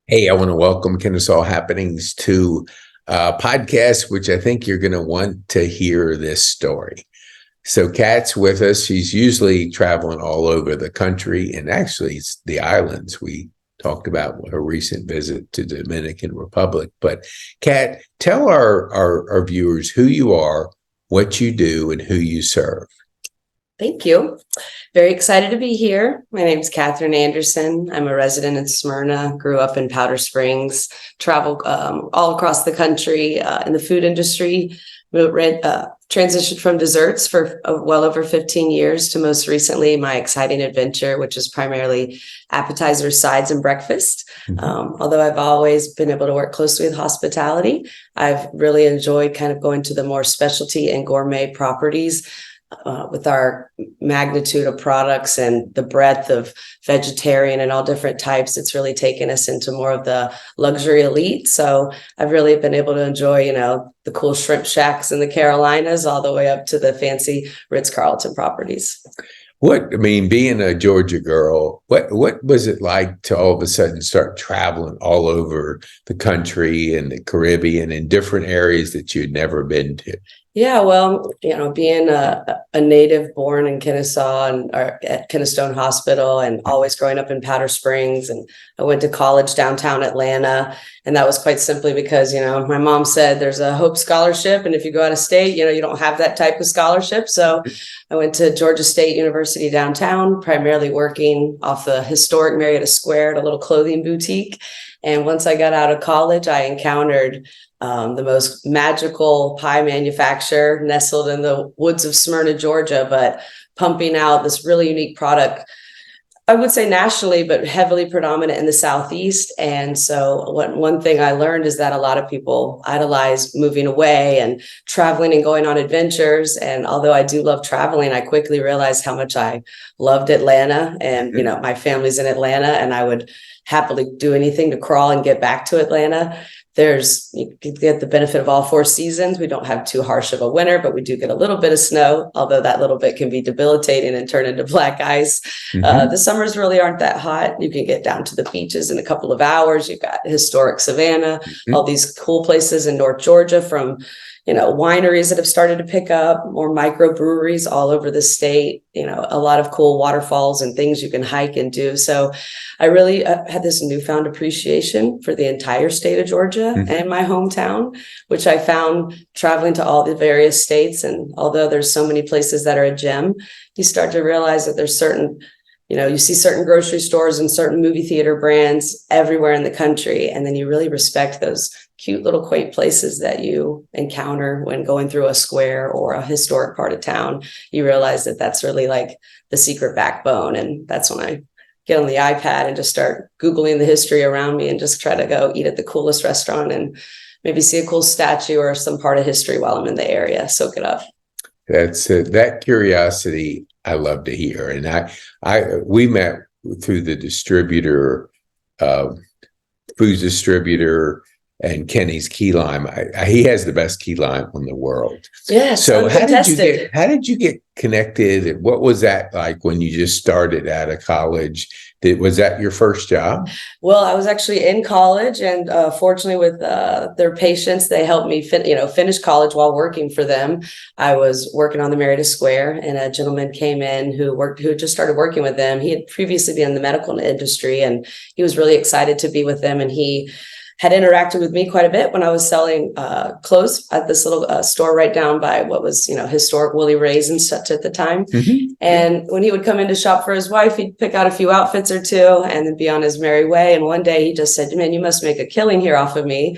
Hey, I want to welcome Kennesaw Happenings to a podcast, which I think you're going to want to hear this story. So Kat's with us. She's usually traveling all over the country, and actually it's the islands. We talked about a recent visit to the Dominican Republic. But Kat, tell our viewers who you are, what you do, and who you serve. Thank you. Very excited to be here. My name is Katherine Anderson. I'm a resident in Smyrna, grew up in Powder Springs, traveled all across the country in the food industry, transitioned from desserts for well over 15 years to most recently my exciting adventure, which is primarily appetizers, sides, and breakfast. Although I've always been able to work closely with hospitality, I've really enjoyed kind of going to the more specialty and gourmet properties. With our magnitude of products and the breadth of vegetarian and all different types, it's really taken us into more of the luxury elite. So I've really been able to enjoy, the cool shrimp shacks in the Carolinas all the way up to the fancy Ritz-Carlton properties. Being a Georgia girl, what was it like to all of a sudden start traveling all over the country and the Caribbean in different areas that you'd never been to? Yeah, well, being a native born in Kennesaw and at Keystone Hospital and always growing up in Powder Springs. And I went to college downtown Atlanta. And that was quite simply because, my mom said there's a Hope Scholarship. And if you go out of state, you don't have that type of scholarship. So I went to Georgia State University downtown, primarily working off the historic Marietta Square at a little clothing boutique. And once I got out of college, I encountered the most magical pie manufacturer nestled in the woods of Smyrna, Georgia, but pumping out this really unique product, I would say nationally, but heavily predominant in the Southeast. And so one thing I learned is that a lot of people idolize moving away and traveling and going on adventures. And although I do love traveling, I quickly realized how much I loved Atlanta. And, my family's in Atlanta, and I would happily do anything to crawl and get back to Atlanta. You get the benefit of all four seasons. We don't have too harsh of a winter, but we do get a little bit of snow, although that little bit can be debilitating and turn into black ice. The summers really aren't that hot. You can get down to the beaches in a couple of hours. You've got historic Savannah, all these cool places in North Georgia from wineries that have started to pick up, more microbreweries all over the state, a lot of cool waterfalls and things you can hike and do. So I really had this newfound appreciation for the entire state of Georgia and my hometown, which I found traveling to all the various states. And although there's so many places that are a gem, you start to realize that there's certain you see certain grocery stores and certain movie theater brands everywhere in the country. And then you really respect those cute little quaint places that you encounter when going through a square or a historic part of town. You realize that that's really like the secret backbone. And that's when I get on the iPad and just start Googling the history around me and just try to go eat at the coolest restaurant and maybe see a cool statue or some part of history while I'm in the area. Soak it up. That's that curiosity I love to hear. And we met through the distributor, food distributor, and Kenny's key lime. He has the best key lime in the world. Yeah. So how did you get connected? What was that like when you just started out of college? Was that your first job? Well, I was actually in college, and fortunately, with their patience, they helped me finish college while working for them. I was working on the Marietta Square, and a gentleman came in who had just started working with them. He had previously been in the medical industry, and he was really excited to be with them. And he had interacted with me quite a bit when I was selling clothes at this little store right down by what was, historic Willie Ray's and such at the time. And when he would come in to shop for his wife, he'd pick out a few outfits or two and then be on his merry way. And one day he just said, "Man, you must make a killing here off of me."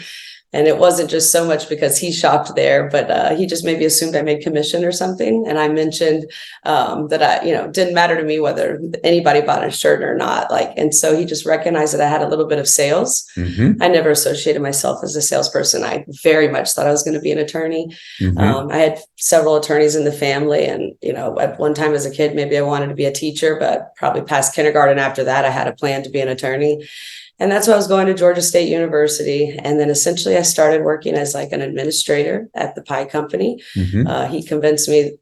And it wasn't just so much because he shopped there, but he just maybe assumed I made commission or something. And I mentioned that didn't matter to me whether anybody bought a shirt or not. And so he just recognized that I had a little bit of sales. I never associated myself as a salesperson. I very much thought I was going to be an attorney. I had several attorneys in the family. And, at one time as a kid, maybe I wanted to be a teacher, but probably past kindergarten after that, I had a plan to be an attorney. And that's why I was going to Georgia State University. And then essentially I started working as like an administrator at the pie company. He convinced me,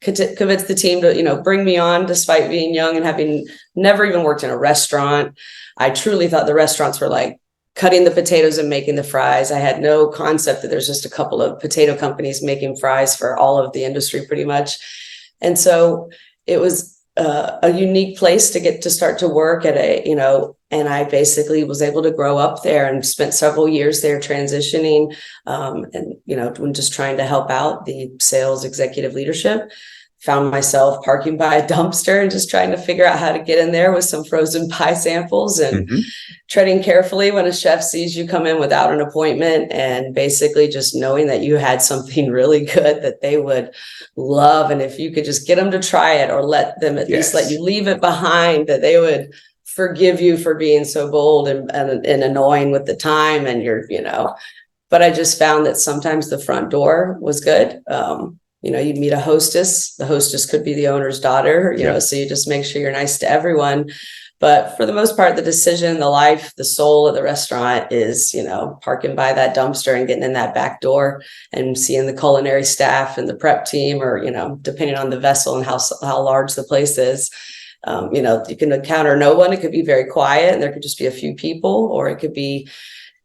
convinced the team to, bring me on despite being young and having never even worked in a restaurant. I truly thought the restaurants were like cutting the potatoes and making the fries. I had no concept that there's just a couple of potato companies making fries for all of the industry pretty much. And so it was a unique place to get to start to work at and I basically was able to grow up there and spent several years there transitioning, when just trying to help out the sales executive leadership. Found myself parking by a dumpster and just trying to figure out how to get in there with some frozen pie samples and treading carefully when a chef sees you come in without an appointment, and basically just knowing that you had something really good that they would love. And if you could just get them to try it, or let them at least let you leave it behind, that they would forgive you for being so bold and annoying with the time and but I just found that sometimes the front door was good. You meet a hostess. The hostess could be the owner's daughter, so you just make sure you're nice to everyone. But for the most part, the decision, the life, the soul of the restaurant is, parking by that dumpster and getting in that back door and seeing the culinary staff and the prep team, or, depending on the vessel and how large the place is. You can encounter no one. It could be very quiet and there could just be a few people, or it could be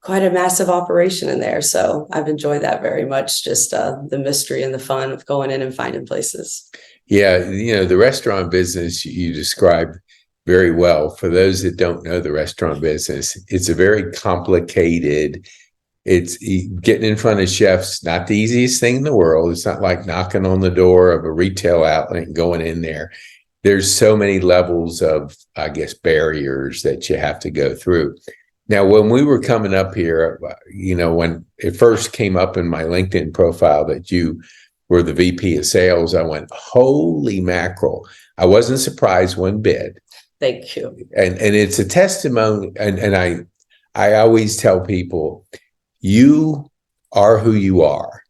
quite a massive operation in there. So I've enjoyed that very much, just the mystery and the fun of going in and finding places. Yeah, the restaurant business you described very well. For those that don't know the restaurant business, it's a very complicated, it's getting in front of chefs, not the easiest thing in the world. It's not like knocking on the door of a retail outlet and going in there. There's so many levels of, I guess, barriers that you have to go through. Now, when we were coming up here, when it first came up in my LinkedIn profile that you were the VP of sales, I went, holy mackerel. I wasn't surprised one bit. Thank you. And it's a testimony. And I always tell people, you are who you are.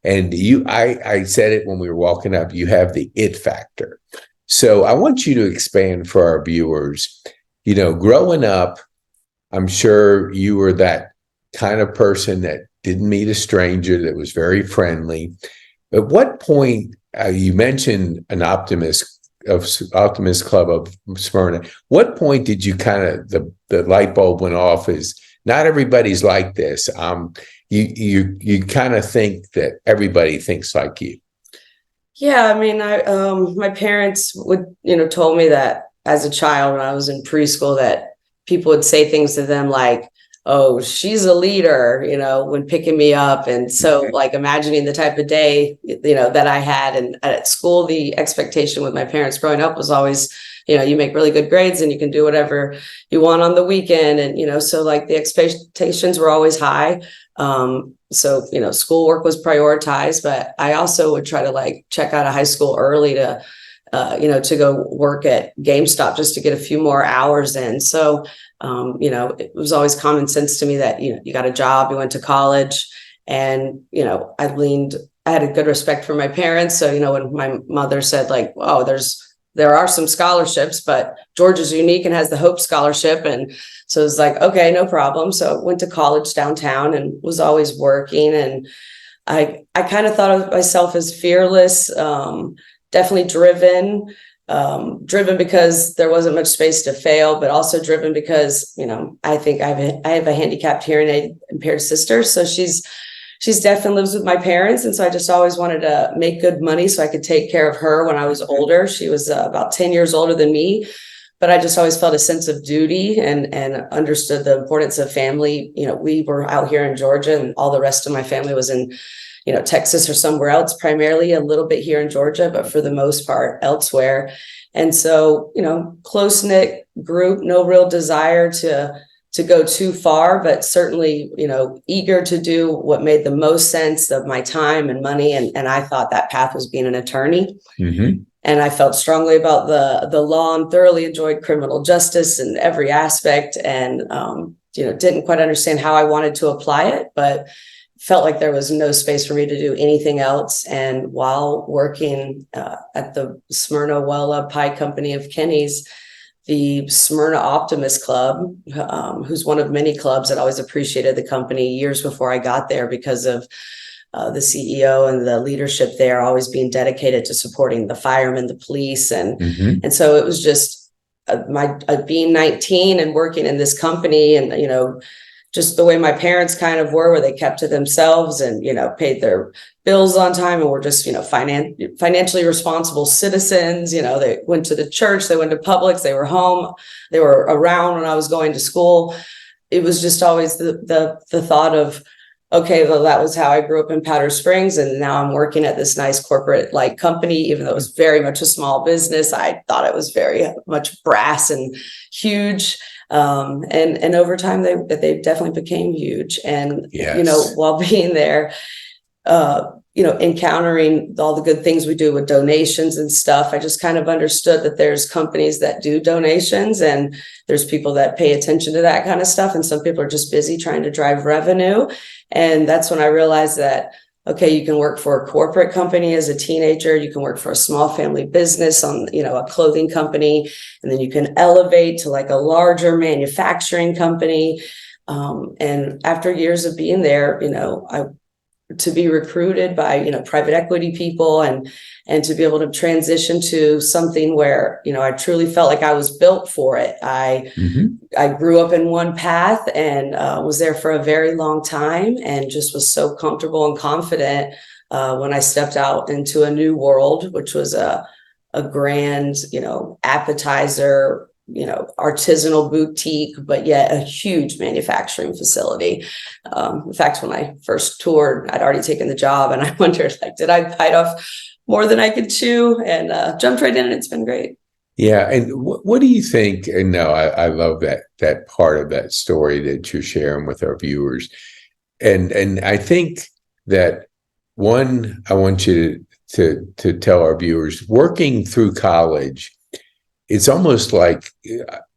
And I said it when we were walking up, you have the it factor. So I want you to expand for our viewers. Growing up, I'm sure you were that kind of person that didn't meet a stranger, that was very friendly. At what point, you mentioned an Optimist Club of Smyrna. What point did you kind of, the light bulb went off, is not everybody's like this. You kind of think that everybody thinks like you. Yeah, I mean, my parents told me that as a child when I was in preschool, that people would say things to them like, oh, she's a leader, when picking me up. And so like imagining the type of day, that I had. And at school, the expectation with my parents growing up was always, you make really good grades and you can do whatever you want on the weekend. And, so like the expectations were always high. So, schoolwork was prioritized, but I also would try to like check out of high school early to go work at GameStop just to get a few more hours in. So, it was always common sense to me that, you got a job, you went to college, and, I had a good respect for my parents. So, when my mother said like, oh, there are some scholarships, but Georgia's unique and has the Hope Scholarship. And so it was like, okay, no problem. So I went to college downtown and was always working. And I kind of thought of myself as fearless, definitely driven because there wasn't much space to fail, but also driven because, I think I have a handicapped hearing aid impaired sister. So she's definitely lives with my parents. And so I just always wanted to make good money so I could take care of her when I was older. She was about 10 years older than me, but I just always felt a sense of duty and understood the importance of family. We were out here in Georgia and all the rest of my family was in Texas or somewhere else, primarily a little bit here in Georgia, but for the most part elsewhere. And so, close-knit group, no real desire to go too far, but certainly, eager to do what made the most sense of my time and money. And I thought that path was being an attorney. Mm-hmm. And I felt strongly about the law and thoroughly enjoyed criminal justice in every aspect. And, didn't quite understand how I wanted to apply it, but felt like there was no space for me to do anything else. And while working at the Smyrna Well Pie Company of Kenny's, the Smyrna Optimist Club, who's one of many clubs that always appreciated the company years before I got there because of the CEO and the leadership there always being dedicated to supporting the firemen, the police. And so it was just being 19 and working in this company and, just the way my parents kind of were, where they kept to themselves and, paid their bills on time and were just, financially responsible citizens. They went to the church, they went to Publix, they were home, they were around when I was going to school. It was just always the thought of, okay, well, that was how I grew up in Powder Springs. And now I'm working at this nice corporate like company, even though it was very much a small business. I thought it was very much brass and huge. And over time, they definitely became huge. And, Yes. while being there, encountering all the good things we do with donations and stuff, I just kind of understood that there's companies that do donations and there's people that pay attention to that kind of stuff. And some people are just busy trying to drive revenue. And that's when I realized that, okay, you can work for a corporate company as a teenager, you can work for a small family business on, a clothing company, and then you can elevate to like a larger manufacturing company. And after years of being there, to be recruited by, private equity people and to be able to transition to something where, I truly felt like I was built for it. I grew up in one path and was there for a very long time and just was so comfortable and confident when I stepped out into a new world, which was a grand, appetizer, artisanal boutique, but yet a huge manufacturing facility. In fact, when I first toured, I'd already taken the job and I wondered, like, did I bite off more than I could chew? And jumped right in and it's been great. Yeah. And what do you think? And no, I love that part of that story that you're sharing with our viewers. And I think that one, I want you to tell our viewers, working through college, it's almost like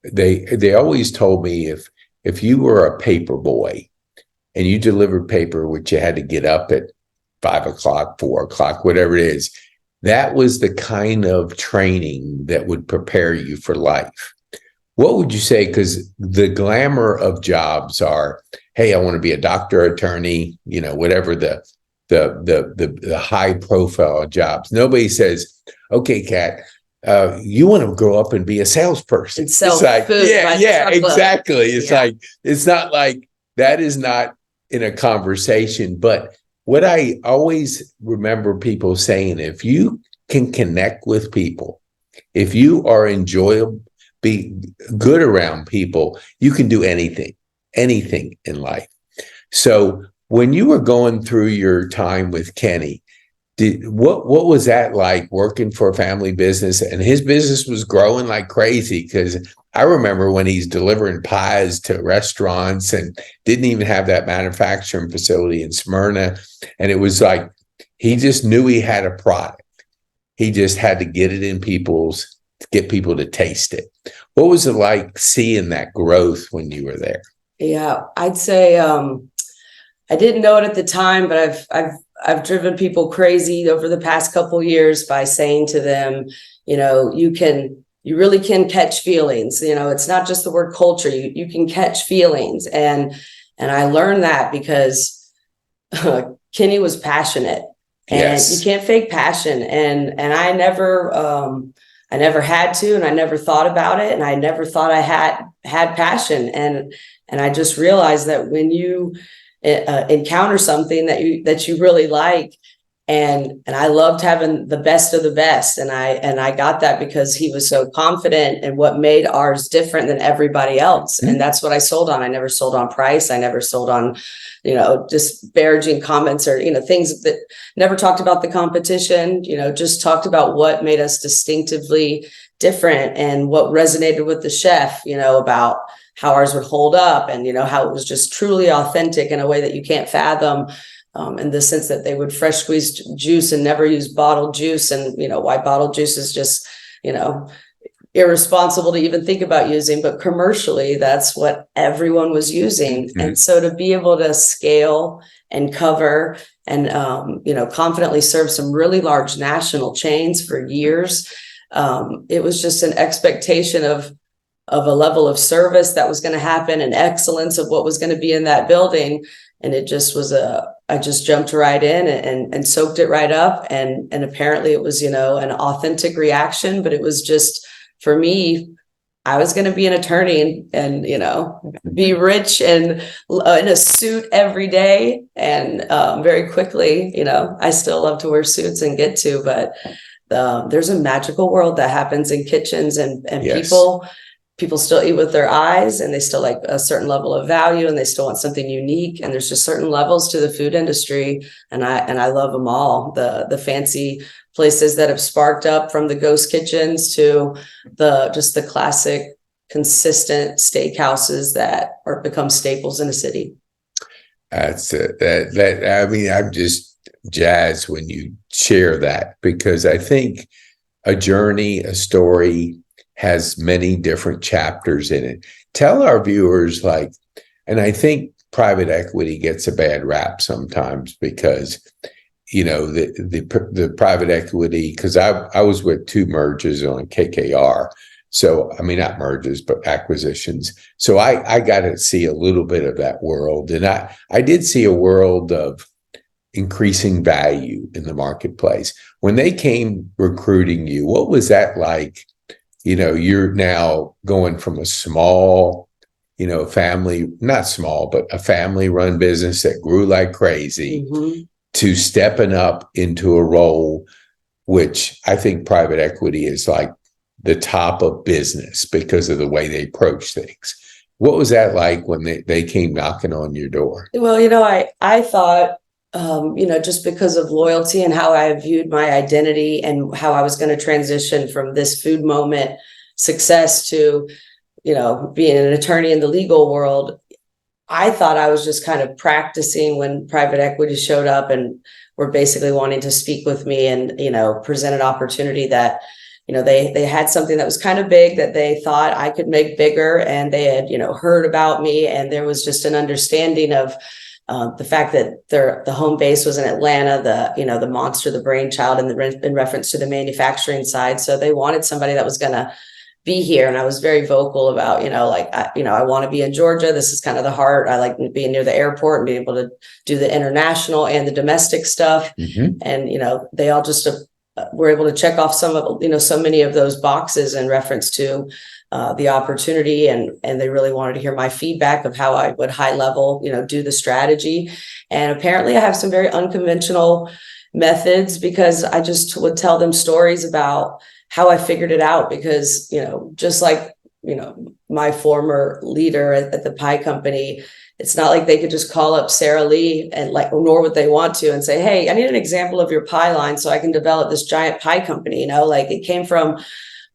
they always told me if you were a paper boy and you delivered paper, which you had to get up at 5 o'clock, 4 o'clock, whatever it is, that was the kind of training that would prepare you for life. What would you say? Because the glamour of jobs are, hey, I want to be a doctor, attorney, whatever the high profile jobs. Nobody says, okay, Kat, you want to grow up and be a salesperson. It's like, food, yeah, exactly. It's like, it's not like that is not in a conversation. But what I always remember people saying, if you can connect with people, if you are enjoyable, be good around people, you can do anything in life. So when you were going through your time with Kenny, what was that like working for a family business? And his business was growing like crazy, because I remember when he's delivering pies to restaurants and didn't even have that manufacturing facility in Smyrna. And it was like, he just knew he had a product. He just had to get it in get people to taste it. What was it like seeing that growth when you were there? Yeah, I'd say I didn't know it at the time, but I've driven people crazy over the past couple of years by saying to them, you really can catch feelings. It's not just the word culture. You can catch feelings. And I learned that because Kenny was passionate, and Yes. you can't fake passion. And I never had to, and I never thought about it. And I never thought I had passion. And I just realized that when you encounter something that you really like, and I loved having the best of the best, and I got that because he was so confident in what made ours different than everybody else. And that's what I sold on. I never sold on price. I never sold on disparaging comments or things that never talked about the competition, just talked about what made us distinctively different and what resonated with the chef, about how ours would hold up, and how it was just truly authentic in a way that you can't fathom, in the sense that they would fresh squeeze juice and never use bottled juice, and why bottled juice is just irresponsible to even think about using, but commercially that's what everyone was using. Mm-hmm. And so to be able to scale and cover and confidently serve some really large national chains for years, it was just an expectation of a level of service that was going to happen and excellence of what was going to be in that building. And it just was I just jumped right in and soaked it right up. And apparently it was, an authentic reaction, but it was just, for me, I was going to be an attorney and be rich and in a suit every day. And very quickly, I still love to wear suits and get to, but there's a magical world that happens in kitchens, and Yes. people still eat with their eyes, and they still like a certain level of value, and they still want something unique. And there's just certain levels to the food industry. And I love them all. The fancy places that have sparked up, from the ghost kitchens to the classic consistent steakhouses that are become staples in a city. That's I mean, I'm just jazzed when you share that, because I think a journey, a story has many different chapters in it. Tell our viewers, and I think private equity gets a bad rap sometimes because, the private equity, because I was with 2 mergers on KKR. So, I mean, not mergers, but acquisitions. So I got to see a little bit of that world. And I did see a world of increasing value in the marketplace. When they came recruiting you, what was that like? You're now going from a small, family, not small, but a family run business that grew like crazy, Mm-hmm. to stepping up into a role, which I think private equity is like the top of business because of the way they approach things. What was that like when they came knocking on your door? Well, I thought, just because of loyalty and how I viewed my identity and how I was going to transition from this food moment success to, being an attorney in the legal world, I thought I was just kind of practicing when private equity showed up and were basically wanting to speak with me and, present an opportunity that, they had something that was kind of big that they thought I could make bigger, and they had, heard about me, and there was just an understanding of the fact that the home base was in Atlanta, the monster, the brainchild, and in reference to the manufacturing side. So they wanted somebody that was going to be here. And I was very vocal about, I want to be in Georgia. This is kind of the heart. I like being near the airport and being able to do the international and the domestic stuff. Mm-hmm. And, they all just were able to check off some of, so many of those boxes in reference to the opportunity. And they really wanted to hear my feedback of how I would high level, do the strategy. And apparently I have some very unconventional methods, because I just would tell them stories about how I figured it out, because, just like, my former leader at the pie company, it's not like they could just call up Sarah Lee and nor would they want to, and say, hey, I need an example of your pie line so I can develop this giant pie company. It came from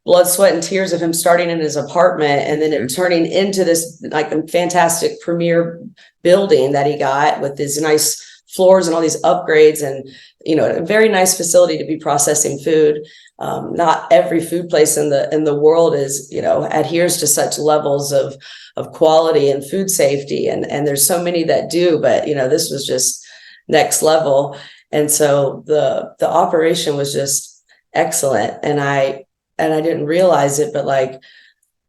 blood, sweat, and tears of him starting in his apartment, and then it turning into this fantastic premier building that he got with these nice floors and all these upgrades, and a very nice facility to be processing food. Not every food place in the world is adheres to such levels of quality and food safety, and there's so many that do, but this was just next level. And so the operation was just excellent, and I didn't realize it, but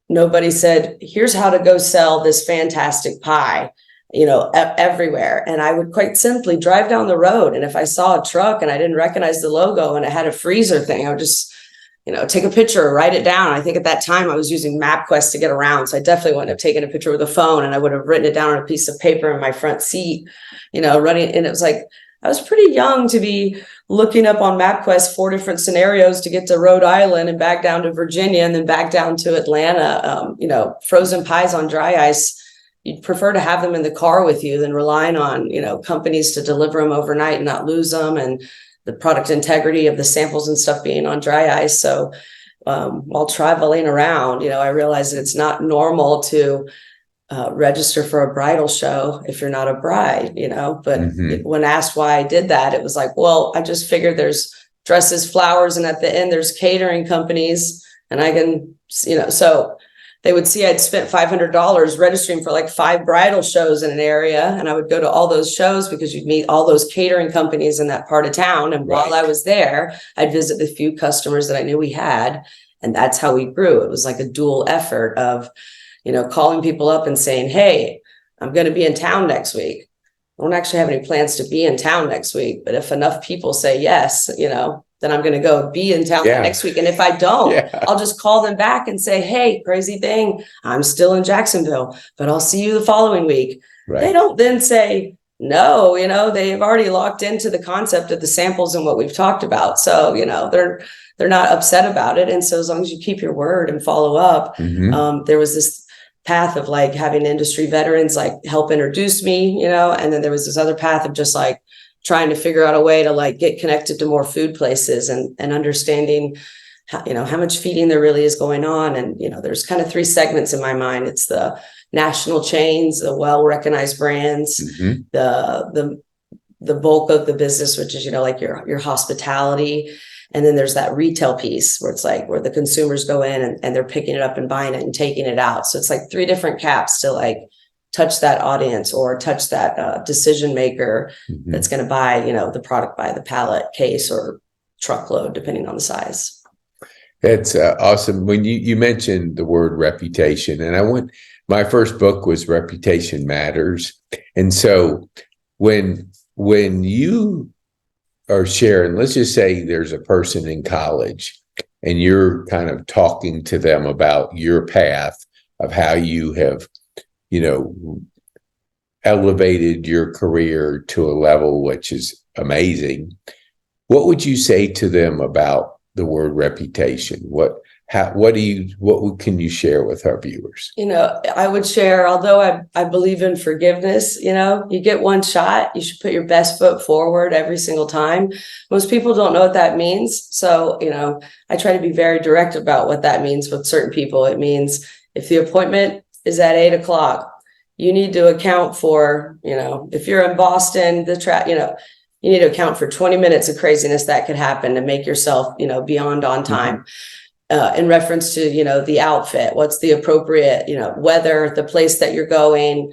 nobody said, here's how to go sell this fantastic pie everywhere. And I would quite simply drive down the road, and if I saw a truck and I didn't recognize the logo and it had a freezer thing, I would just take a picture, write it down. I think at that time I was using MapQuest to get around, so I definitely wouldn't have taken a picture with a phone, and I would have written it down on a piece of paper in my front seat, running. And it was I was pretty young to be looking up on MapQuest 4 different scenarios to get to Rhode Island and back down to Virginia and then back down to Atlanta. Frozen pies on dry ice, you'd prefer to have them in the car with you than relying on, companies to deliver them overnight and not lose them, and the product integrity of the samples and stuff being on dry ice. So while traveling around, I realized that it's not normal to register for a bridal show if you're not a bride, but when asked why I did that, it was well, I just figured there's dresses, flowers, and at the end there's catering companies, and I can, so they would see I'd spent $500 registering for 5 bridal shows in an area. And I would go to all those shows because you'd meet all those catering companies in that part of town. And while I was there, I'd visit the few customers that I knew we had. And that's how we grew. It was like a dual effort of, calling people up and saying, hey, I'm going to be in town next week. I don't actually have any plans to be in town next week, but if enough people say yes, then I'm going to go be in town that next week. And if I don't, I'll just call them back and say, hey, crazy thing, I'm still in Jacksonville, but I'll see you the following week. Right. They don't then say, no, they've already locked into the concept of the samples and what we've talked about. So, they're not upset about it. And so as long as you keep your word and follow up, there was this path of like having industry veterans like help introduce me, and then there was this other path of just like trying to figure out a way to like get connected to more food places and understanding how much feeding there really is going on. And, there's kind of 3 segments in my mind. It's the national chains, the well-recognized brands, the bulk of the business, which is, like your hospitality. And then there's that retail piece where it's like where the consumers go in and they're picking it up and buying it and taking it out. So it's like 3 different caps to like touch that audience or touch that decision maker that's going to buy, the product by the pallet, case, or truckload, depending on the size. That's awesome. When you mentioned the word reputation, and my first book was Reputation Matters. And so when you are sharing, let's just say there's a person in college and you're kind of talking to them about your path of how you have, elevated your career to a level which is amazing. What would you say to them about the word reputation? What can you share with our viewers? I would share, although I believe in forgiveness, you get one shot, you should put your best foot forward every single time. Most people don't know what that means. So, I try to be very direct about what that means with certain people. It means if the appointment is at 8:00, you need to account for, if you're in Boston, you need to account for 20 minutes of craziness that could happen to make yourself, beyond on time. In reference to, the outfit, what's the appropriate, weather, the place that you're going,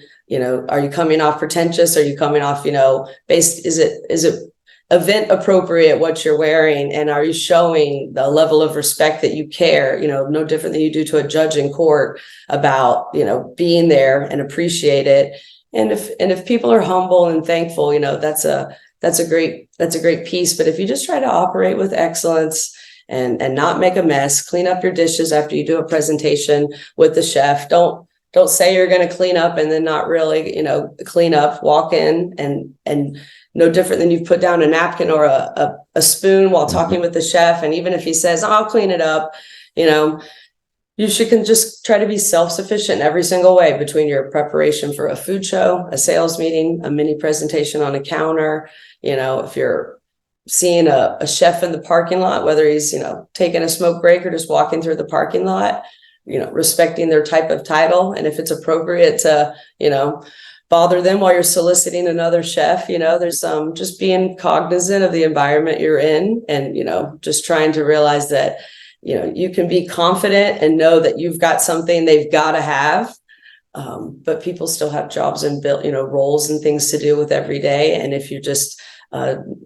are you coming off pretentious? Are you coming off, is it event appropriate what you're wearing? And are you showing the level of respect that you care, no different than you do to a judge in court about, being there and appreciate it. And if people are humble and thankful, that's a great piece. But if you just try to operate with excellence and not make a mess, clean up your dishes after you do a presentation with the chef. Don't say you're going to clean up and then not really, clean up, walk in and no different than you've put down a napkin or a spoon while talking with the chef. And even if he says, I'll clean it up, you can just try to be self-sufficient in every single way between your preparation for a food show, a sales meeting, a mini presentation on a counter. If you're seeing a chef in the parking lot, whether he's, taking a smoke break or just walking through the parking lot, respecting their type of title. And if it's appropriate to, bother them while you're soliciting another chef, there's just being cognizant of the environment you're in and, just trying to realize that, you can be confident and know that you've got something they've got to have. But people still have jobs and roles and things to do with every day. And if you just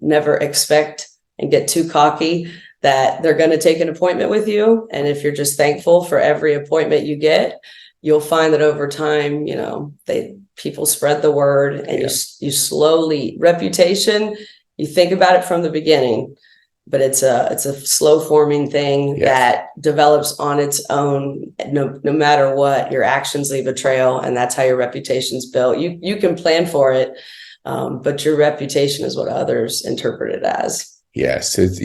never expect and get too cocky that they're going to take an appointment with you. And if you're just thankful for every appointment you get, you'll find that over time, people spread the word and you slowly reputation, you think about it from the beginning, but it's a slow forming thing that develops on its own. No matter what, your actions leave a trail, and that's how your reputation's built. You can plan for it, but your reputation is what others interpret it as. Yes, it's,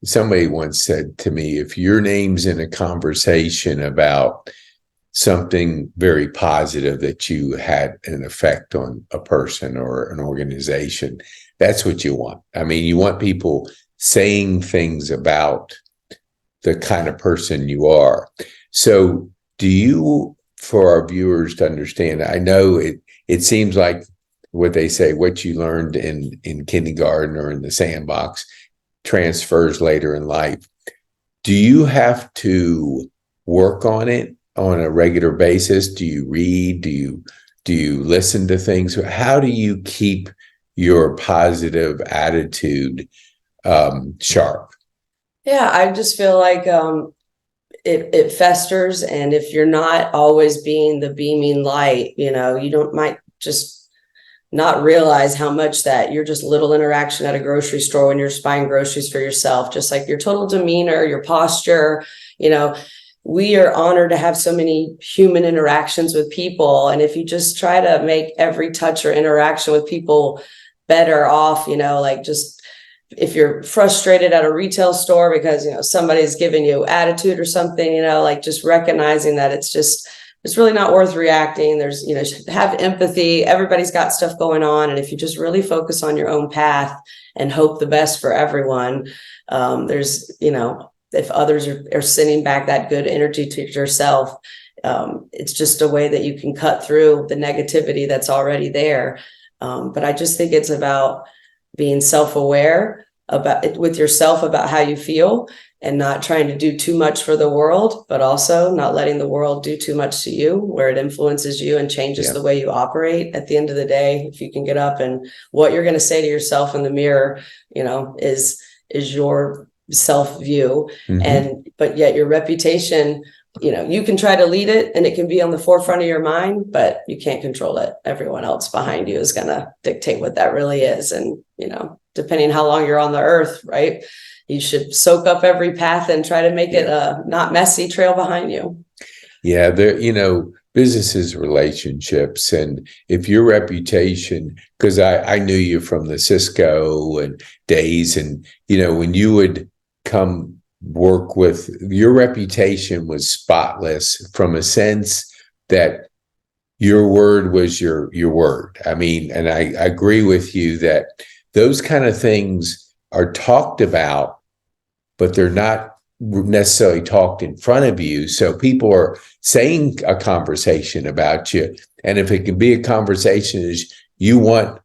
somebody once said to me, if your name's in a conversation about something very positive that you had an effect on a person or an organization, that's what you want. I mean, you want people saying things about the kind of person you are. So do you, for our viewers to understand, I know it seems like what they say, what you learned in kindergarten or in the sandbox transfers later in life. Do you have to work on it on a regular basis? Do you read? Do you listen to things? How do you keep your positive attitude sharp? Yeah, I just feel like it festers, and if you're not always being the beaming light, you might just not realize how much that your just little interaction at a grocery store when you're just buying groceries for yourself, just like your total demeanor, your posture, we are honored to have so many human interactions with people. And if you just try to make every touch or interaction with people better off, like just if you're frustrated at a retail store because, somebody's giving you attitude or something, like just recognizing that it's really not worth reacting. There's, have empathy. Everybody's got stuff going on. And if you just really focus on your own path and hope the best for everyone, there's, if others are sending back that good energy to yourself, it's just a way that you can cut through the negativity that's already there. But I just think it's about being self-aware about it with yourself, about how you feel, and not trying to do too much for the world, but also not letting the world do too much to you, where it influences you and changes the way you operate. At the end of the day, if you can get up and what you're going to say to yourself in the mirror, is your self view. But yet your reputation, you can try to lead it and it can be on the forefront of your mind, but you can't control it. Everyone else behind you is going to dictate what that really is. And, depending how long you're on the earth, right? You should soak up every path and try to make it a not messy trail behind you. Yeah. Business is relationships. And if your reputation, because I knew you from the Cisco and days, and, when you would come work with, your reputation was spotless from a sense that your word was your word. I mean, and I agree with you that those kind of things are talked about, but they're not necessarily talked in front of you. So people are saying a conversation about you. And if it can be a conversation, is you want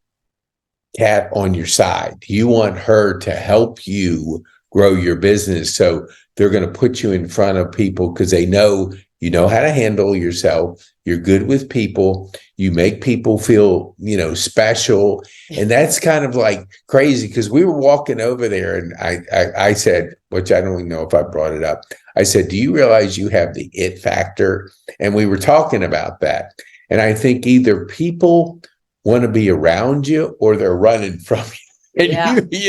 Kat on your side. You want her to help you grow your business. So they're going to put you in front of people because they know you know how to handle yourself. You're good with people. You make people feel, special. And that's kind of like crazy, because we were walking over there and I said, which I don't even know if I brought it up. I said, do you realize you have the it factor? And we were talking about that. And I think either people want to be around you or they're running from you. And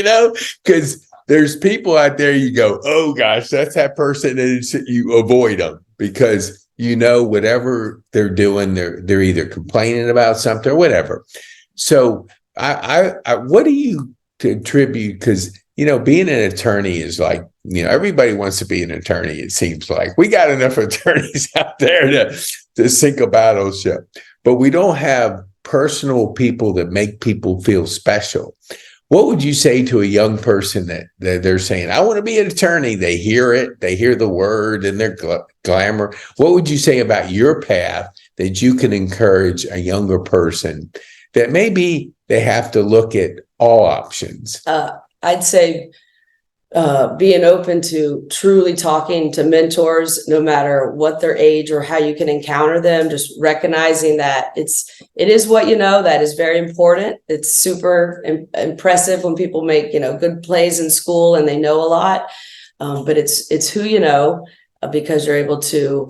because there's people out there, you go, oh gosh, that's that person. And you avoid them because whatever they're doing, they're either complaining about something or whatever. So I what do you contribute? Because being an attorney is like, everybody wants to be an attorney. It seems like we got enough attorneys out there to sink a battleship, but we don't have personal people that make people feel special. What would you say to a young person that they're saying, I want to be an attorney? They hear it, they hear the word and their glamour. What would you say about your path that you can encourage a younger person that maybe they have to look at all options? I'd say being open to truly talking to mentors, no matter what their age or how you can encounter them, just recognizing that it is what that is very important. It's super impressive when people make, good plays in school and they know a lot. But it's who because you're able to,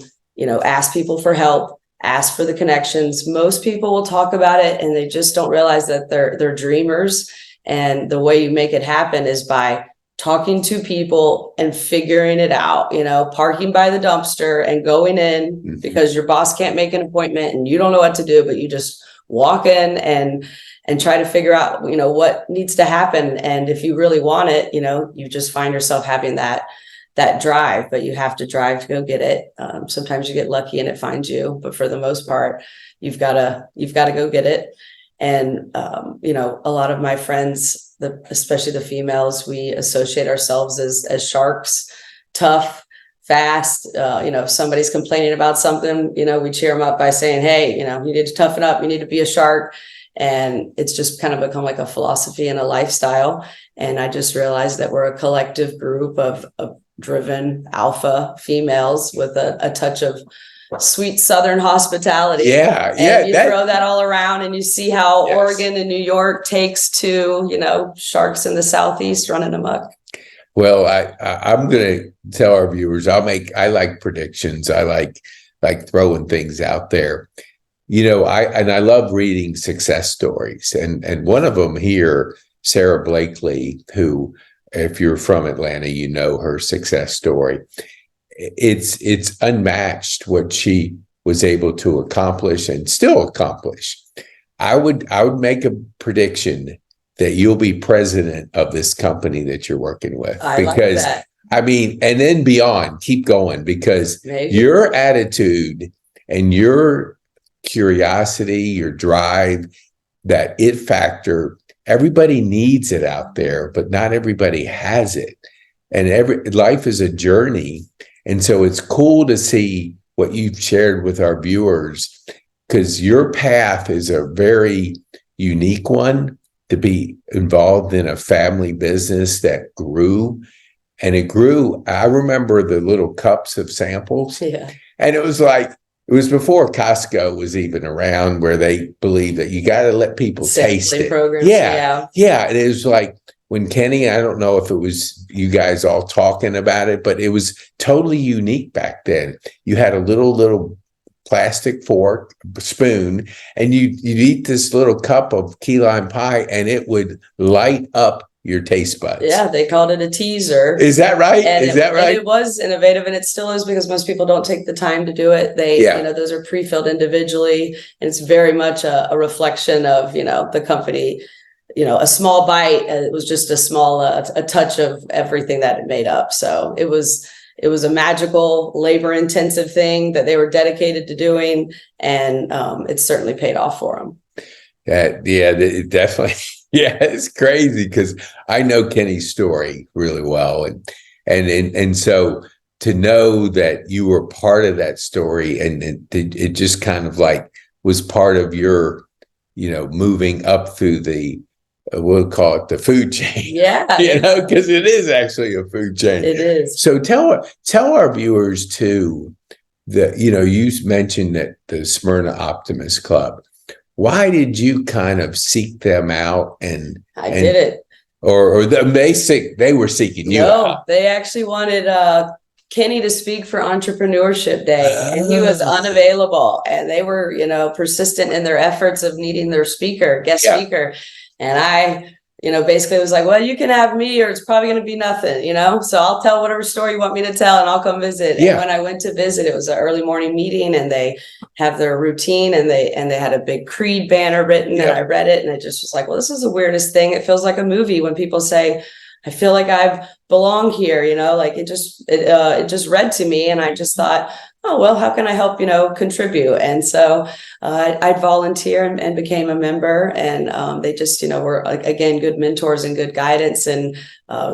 ask people for help, ask for the connections. Most people will talk about it and they just don't realize that they're dreamers. And the way you make it happen is by talking to people and figuring it out, parking by the dumpster and going in because your boss can't make an appointment and you don't know what to do, but you just walk in and try to figure out, what needs to happen. And if you really want it, you just find yourself having that drive, but you have to drive to go get it. Sometimes you get lucky and it finds you, but for the most part, you've got to go get it. And, a lot of my friends, especially the females, we associate ourselves as sharks, tough, fast. If somebody's complaining about something, we cheer them up by saying, hey, you need to toughen up, you need to be a shark. And it's just kind of become like a philosophy and a lifestyle. And I just realized that we're a collective group of driven alpha females with a touch of sweet Southern hospitality. Yeah. And you throw that all around and you see how Oregon and New York takes to, sharks in the Southeast running amok. Well, I'm going to tell our viewers, I like predictions. I like throwing things out there. I love reading success stories, and one of them here, Sarah Blakely, who, if you're from Atlanta, her success story. It's unmatched what she was able to accomplish and still accomplish. I would make a prediction that you'll be president of this company that you're working with, because like that. I mean, and then beyond, keep going, because Maybe. Your attitude and your curiosity, your drive, that it factor, everybody needs it out there, but not everybody has it. And life is a journey. And so it's cool to see what you've shared with our viewers, because your path is a very unique one, to be involved in a family business that grew. And it grew. I remember the little cups of samples. Yeah. And it was before Costco was even around, where they believe that you got to let people taste it. Programs, yeah. And it was like when Kenny, I don't know if it was you guys all talking about it, but it was totally unique back then. You had a little plastic fork, spoon, and you'd eat this little cup of key lime pie, and it would light up your taste buds. Yeah, they called it a teaser. Is that right? And Is that right? It was innovative, and it still is, because most people don't take the time to do it. Those are pre-filled individually, and it's very much a reflection of, the company. A small bite, and it was just a touch of everything that it made up. So it was a magical, labor-intensive thing that they were dedicated to doing, and it certainly paid off for them. It definitely. Yeah, it's crazy, because I know Kenny's story really well, and so to know that you were part of that story, and it just kind of like was part of your, moving up through the, we'll call it the food chain. Yeah, because it is actually a food chain. It is. So tell our viewers too that you mentioned that the Smyrna Optimist Club. Why did you kind of seek them out? And I did it. Or they were seeking you out? They actually wanted Kenny to speak for Entrepreneurship Day, and he was unavailable. And they were, persistent in their efforts of needing their guest speaker. And I, basically was like, well, you can have me, or it's probably going to be nothing, so I'll tell whatever story you want me to tell, and I'll come visit. Yeah. And when I went to visit, it was an early morning meeting, and they have their routine, and they had a big creed banner written, and I read it, and it just was like, well, this is the weirdest thing. It feels like a movie when people say, I feel like I belong here, like it just read to me, and I just thought, oh, well, how can I help, contribute? And so I'd volunteer and became a member, and they just, were, again, good mentors and good guidance. And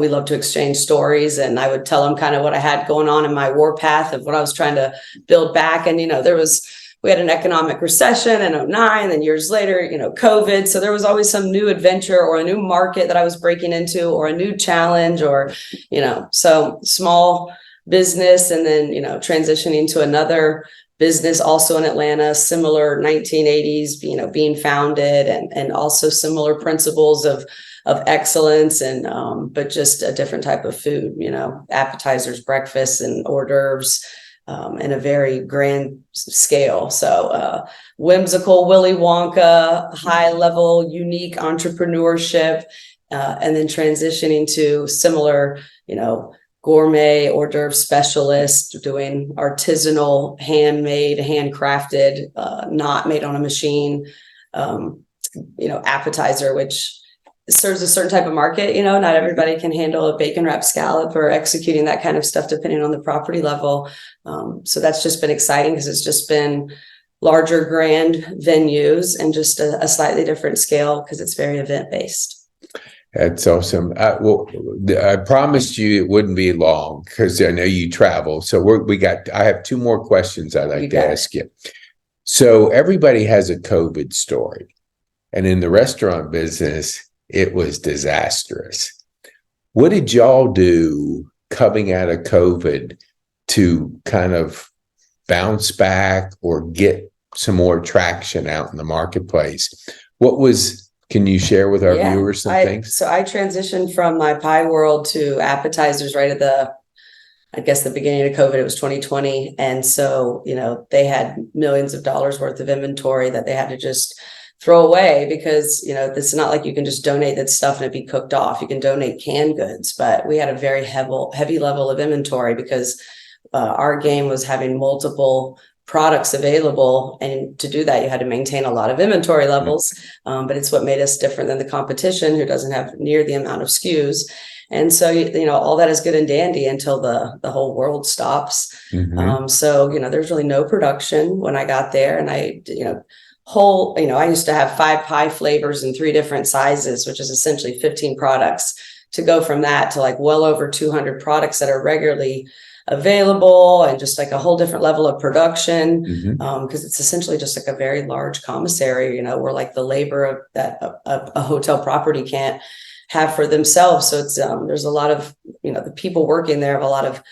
we love to exchange stories, and I would tell them kind of what I had going on in my warpath of what I was trying to build back. And, we had an economic recession in 2009, and years later, COVID. So there was always some new adventure or a new market that I was breaking into, or a new challenge, or, so small business, and then, transitioning to another business also in Atlanta, similar 1980s, being founded, and also similar principles of excellence, and but just a different type of food, appetizers, breakfasts, and hors d'oeuvres, in a very grand scale. So whimsical Willy Wonka, high level, unique entrepreneurship, and then transitioning to similar, gourmet hors d'oeuvre specialist, doing artisanal, handmade, handcrafted, not made on a machine, appetizer, which serves a certain type of market. Not everybody can handle a bacon wrapped scallop or executing that kind of stuff, depending on the property level. So that's just been exciting, because it's just been larger, grand venues, and just a slightly different scale, because it's very event based. That's awesome. I promised you it wouldn't be long, because I know you travel. So I have two more questions I'd like to ask you. So everybody has a COVID story, and in the restaurant business, it was disastrous. What did y'all do coming out of COVID to kind of bounce back or get some more traction out in the marketplace? Can you share with our viewers some things? So I transitioned from my pie world to appetizers right at I guess the beginning of COVID, it was 2020. And so, they had millions of dollars worth of inventory that they had to just throw away because, it's not like you can just donate that stuff and it be cooked off. You can donate canned goods, but we had a very heavy level of inventory because our game was having multiple products available. And to do that, you had to maintain a lot of inventory levels. But it's what made us different than the competition, who doesn't have near the amount of SKUs. And so, all that is good and dandy until the whole world stops. So, there's really no production when I got there. And I used to have 5 pie flavors in 3 different sizes, which is essentially 15 products. To go from that to like well over 200 products that are regularly available, and just like a whole different level of production, because it's essentially just like a very large commissary, we're like the labor that a hotel property can't have for themselves. So it's there's a lot of, the people working there have a lot of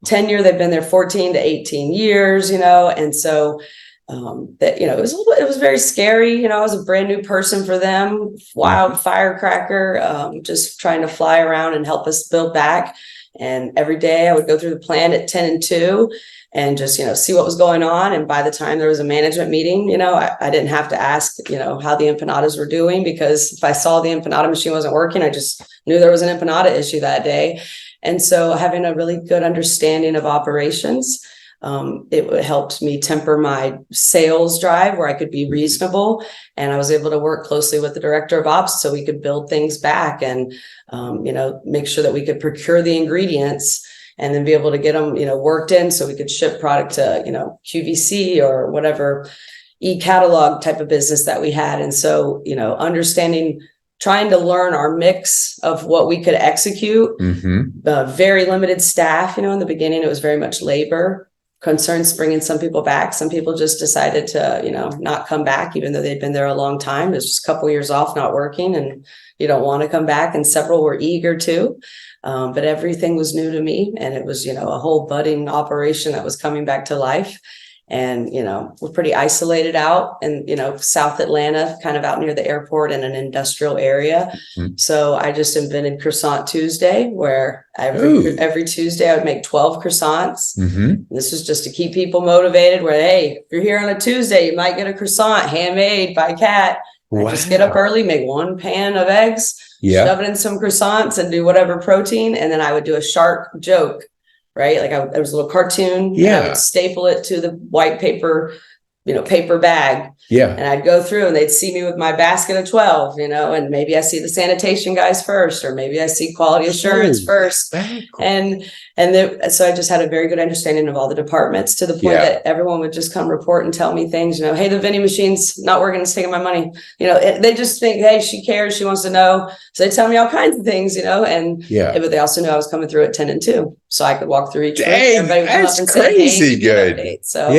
tenure. They've been there 14 to 18 years, and so that, it was very scary. I was a brand new person for them, wild firecracker, just trying to fly around and help us build back. And every day I would go through the plan at 10 and 2 and just, see what was going on. And by the time there was a management meeting, I didn't have to ask, how the empanadas were doing, because if I saw the empanada machine wasn't working, I just knew there was an empanada issue that day. And so having a really good understanding of operations, it helped me temper my sales drive where I could be reasonable. And I was able to work closely with the director of ops so we could build things back and, make sure that we could procure the ingredients and then be able to get them, worked in so we could ship product to, QVC or whatever e-catalog type of business that we had. And so, trying to learn our mix of what we could execute, very limited staff, in the beginning, it was very much labor. Concerns bringing some people back. Some people just decided to, not come back, even though they'd been there a long time. It was just a couple of years off, not working, and you don't want to come back. And several were eager to, but everything was new to me. And it was, a whole budding operation that was coming back to life. And, we're pretty isolated out in, South Atlanta, kind of out near the airport in an industrial area. So I just invented Croissant Tuesday, where every Tuesday I would make 12 croissants. This was just to keep people motivated, where, hey, if you're here on a Tuesday, you might get a croissant handmade by Kat. Just get up early, make 1 pan of eggs, shove it in some croissants and do whatever protein. And then I would do a shark joke. Right. Like there was a little cartoon. And I would staple it to the white paper, paper bag. And I'd go through and they'd see me with my basket of 12, and maybe I see the sanitation guys first, or maybe I see quality assurance first. Cool. So I just had a very good understanding of all the departments, to the point that everyone would just come report and tell me things, hey, the vending machine's not working, it's taking my money. They just think, hey, she cares, she wants to know. So they tell me all kinds of things, but they also knew I was coming through at 10 and 2. So I could walk through each room. Everybody would come up and say, hey, good. So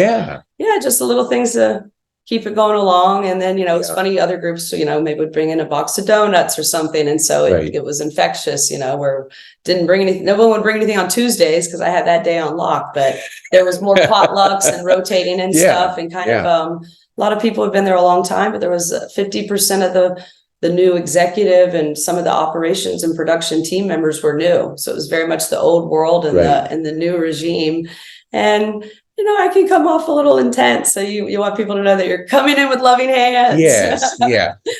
just the little things to keep it going along. And then, it's funny, other groups, maybe would bring in a box of donuts or something. And so it was infectious, where didn't bring anything. No one would bring anything on Tuesdays because I had that day on lock, but there was more potlucks and rotating and stuff, and kind of, a lot of people have been there a long time, but there was 50% of the new executive and some of the operations and production team members were new. So it was very much the old world and the new regime. And I can come off a little intense. So you want people to know that you're coming in with loving hands. Yes.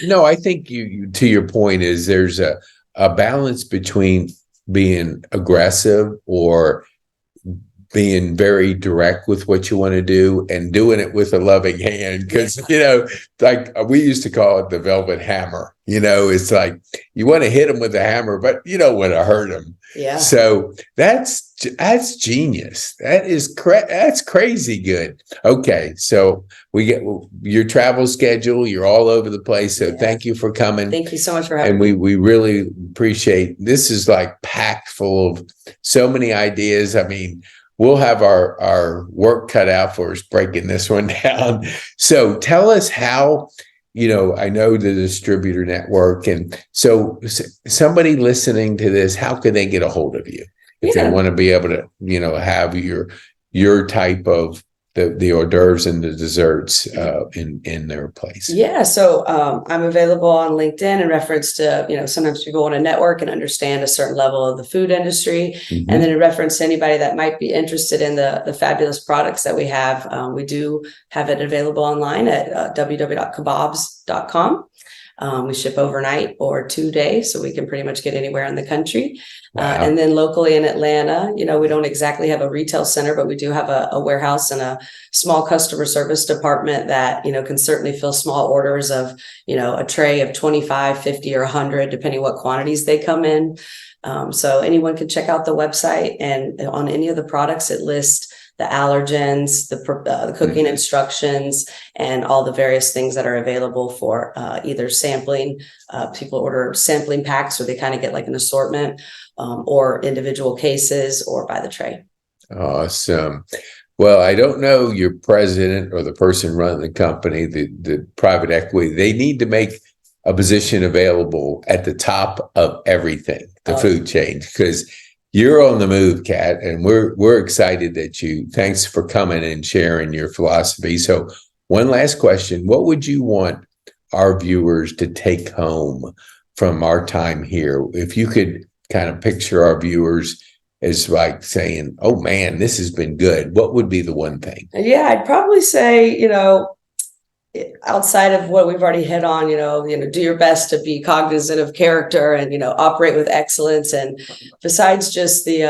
No, I think you to your point is there's a balance between being aggressive or being very direct with what you want to do and doing it with a loving hand. Because, like we used to call it the velvet hammer, it's like you want to hit them with a hammer, but you don't want to hurt them. So that's genius. That's crazy good. Okay. So we get your travel schedule. You're all over the place. So thank you for coming. Thank you so much for having me. And we really appreciate, this is like packed full of so many ideas. I mean, we'll have our work cut out for us breaking this one down. So tell us how, I know the distributor network. And so somebody listening to this, how can they get a hold of you if they want to be able to, have your type of the hors d'oeuvres and the desserts in their place? Yeah, so I'm available on LinkedIn in reference to, sometimes people want to network and understand a certain level of the food industry. Mhm. And then in reference to anybody that might be interested in the fabulous products that we have, we do have it available online at www.kabobs.com. We ship overnight or 2 days, so we can pretty much get anywhere in the country. Wow. And then locally in Atlanta, we don't exactly have a retail center, but we do have a warehouse and a small customer service department that, can certainly fill small orders of, a tray of 25, 50, or 100, depending what quantities they come in. So anyone can check out the website, and on any of the products, it lists the allergens, the cooking instructions, and all the various things that are available for either sampling. People order sampling packs, or they kind of get like an assortment, or individual cases, or by the tray. Awesome. Well, I don't know your president or the person running the company, the private equity. They need to make a position available at the top of everything, the food chain, because you're on the move, Kat, and we're excited that thanks for coming and sharing your philosophy. So one last question. What would you want our viewers to take home from our time here? If you could kind of picture our viewers as like saying, oh man, this has been good, what would be the one thing? Yeah, I'd probably say, outside of what we've already hit on, do your best to be cognizant of character and, operate with excellence. And besides just the,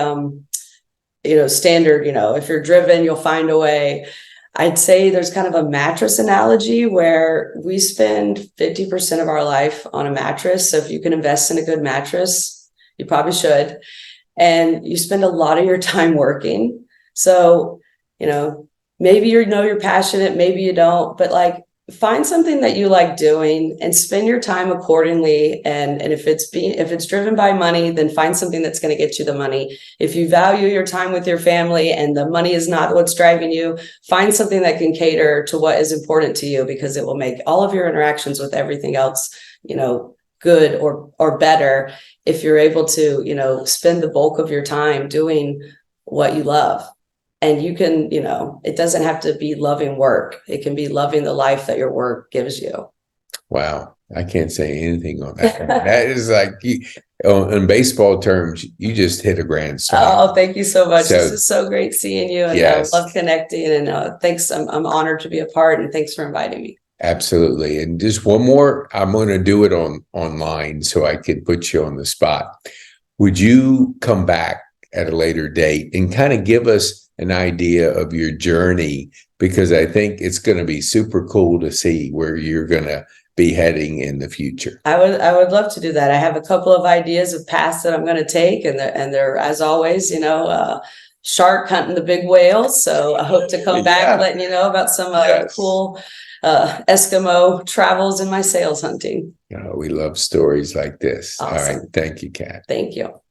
standard, if you're driven, you'll find a way. I'd say there's kind of a mattress analogy where we spend 50% of our life on a mattress. So if you can invest in a good mattress, you probably should. And you spend a lot of your time working. So, maybe you're passionate, maybe you don't, but like find something that you like doing and spend your time accordingly. And if it's driven by money, then find something that's going to get you the money. If you value your time with your family and the money is not what's driving you, find something that can cater to what is important to you, because it will make all of your interactions with everything else, good or better if you're able to, spend the bulk of your time doing what you love. And you can, it doesn't have to be loving work. It can be loving the life that your work gives you. Wow. I can't say anything on that. That is like, in baseball terms, you just hit a grand slam. Oh, thank you so much. This is so great seeing you, and yes. I love connecting, and thanks. I'm honored to be a part, and thanks for inviting me. Absolutely. And just one more, I'm going to do it online so I could put you on the spot. Would you come back at a later date and kind of give us an idea of your journey? Because I think it's going to be super cool to see where you're going to be heading in the future. I would love to do that. I have a couple of ideas of paths that I'm going to take, and they're as always, shark hunting the big whales. So I hope to come back letting you know about some cool Eskimo travels in my sales hunting. We love stories like this. Awesome. All right. Thank you, Kat. Thank you.